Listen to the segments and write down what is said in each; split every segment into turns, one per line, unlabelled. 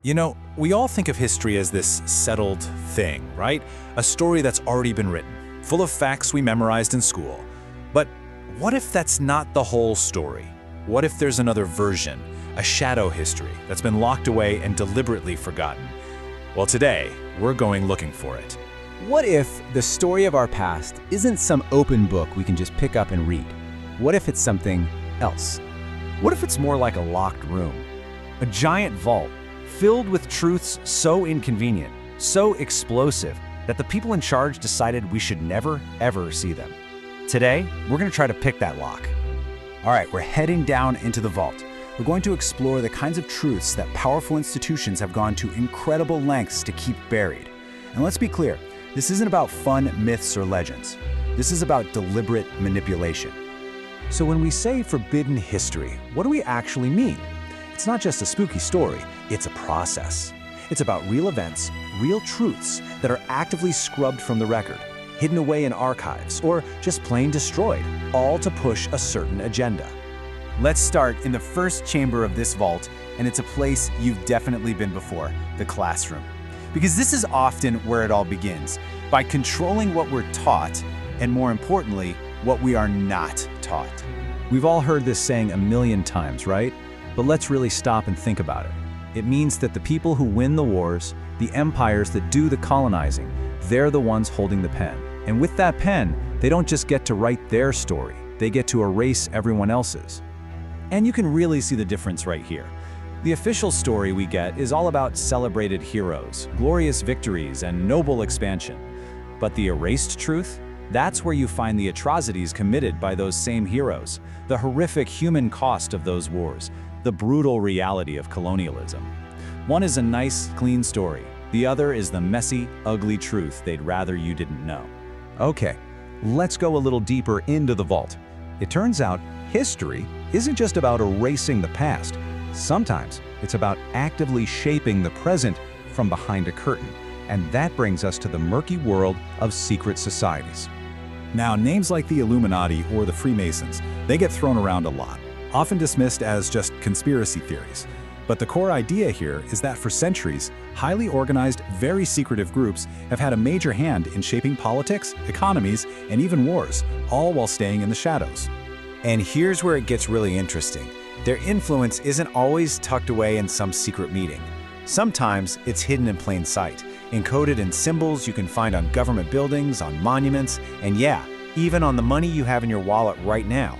You know, we all think of history as this settled thing, right? A story that's already been written, full of facts we memorized in school. But what if that's not the whole story? What if there's another version, a shadow history that's been locked away and deliberately forgotten? Well, today, we're going looking for it.
What if the story of our past isn't some open book we can just pick up and read? What if it's something else? What if it's more like a locked room? A giant vault filled with truths so inconvenient, so explosive, that the people in charge decided we should never, ever see them. Today, we're going to try to pick that lock. All right, we're heading down into the vault. We're going to explore the kinds of truths that powerful institutions have gone to incredible lengths to keep buried. And let's be clear, this isn't about fun myths or legends. This is about deliberate manipulation. So when we say forbidden history, what do we actually mean? It's not just a spooky story, it's a process. It's about real events, real truths that are actively scrubbed from the record, hidden away in archives, or just plain destroyed, all to push a certain agenda. Let's start in the first chamber of this vault, and it's a place you've definitely been before, the classroom. Because this is often where it all begins, by controlling what we're taught, and more importantly, what we are not taught. We've all heard this saying a million times, right? But let's really stop and think about it. It means that the people who win the wars, the empires that do the colonizing, they're the ones holding the pen. And with that pen, they don't just get to write their story, they get to erase everyone else's. And you can really see the difference right here. The official story we get is all about celebrated heroes, glorious victories, and noble expansion. But the erased truth? That's where you find the atrocities committed by those same heroes, the horrific human cost of those wars, the brutal reality of colonialism. One is a nice, clean story. The other is the messy, ugly truth they'd rather you didn't know.
Okay, let's go a little deeper into the vault. It turns out history isn't just about erasing the past. Sometimes it's about actively shaping the present from behind a curtain. And that brings us to the murky world of secret societies.
Now, names like the Illuminati or the Freemasons, they get thrown around a lot, often dismissed as just conspiracy theories. But the core idea here is that for centuries, highly organized, very secretive groups have had a major hand in shaping politics, economies, and even wars, all while staying in the shadows.
And here's where it gets really interesting. Their influence isn't always tucked away in some secret meeting. Sometimes it's hidden in plain sight, encoded in symbols you can find on government buildings, on monuments, and yeah, even on the money you have in your wallet right now.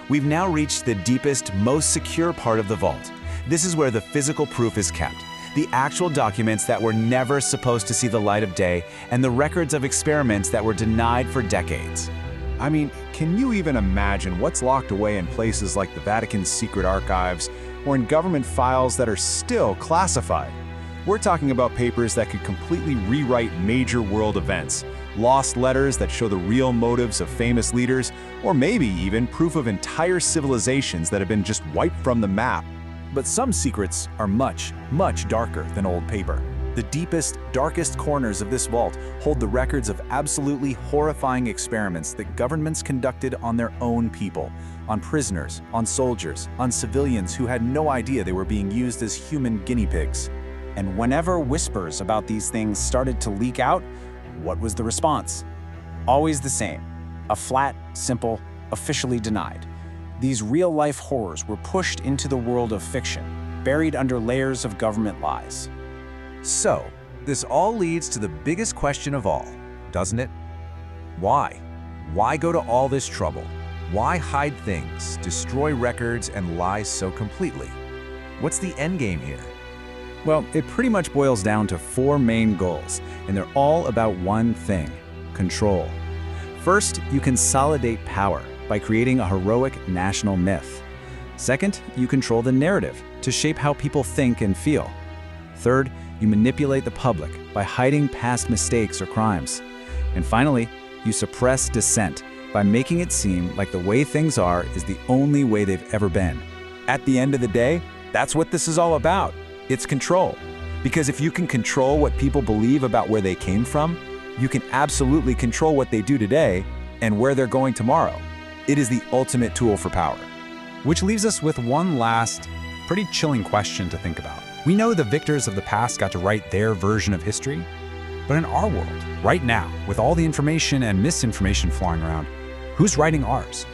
We've now reached the deepest, most secure part of the vault. This is where the physical proof is kept, the actual documents that were never supposed to see the light of day, and the records of experiments that were denied for decades.
I mean, can you even imagine what's locked away in places like the Vatican's secret archives or in government files that are still classified? We're talking about papers that could completely rewrite major world events, lost letters that show the real motives of famous leaders, or maybe even proof of entire civilizations that have been just wiped from the map. But some secrets are much, much darker than old paper. The deepest, darkest corners of this vault hold the records of absolutely horrifying experiments that governments conducted on their own people, on prisoners, on soldiers, on civilians who had no idea they were being used as human guinea pigs. And whenever whispers about these things started to leak out, what was the response? Always the same. A flat, simple, officially denied. These real-life horrors were pushed into the world of fiction, buried under layers of government lies.
So, this all leads to the biggest question of all, doesn't it? Why? Why go to all this trouble? Why hide things, destroy records, and lie so completely? What's the end game here?
Well, it pretty much boils down to four main goals, and they're all about one thing: control. First, you consolidate power by creating a heroic national myth. Second, you control the narrative to shape how people think and feel. Third, you manipulate the public by hiding past mistakes or crimes. And finally, you suppress dissent by making it seem like the way things are is the only way they've ever been. At the end of the day, that's what this is all about. It's control. Because if you can control what people believe about where they came from, you can absolutely control what they do today and where they're going tomorrow. It is the ultimate tool for power. Which leaves us with one last, pretty chilling question to think about. We know the victors of the past got to write their version of history, but in our world, right now, with all the information and misinformation flying around, who's writing ours?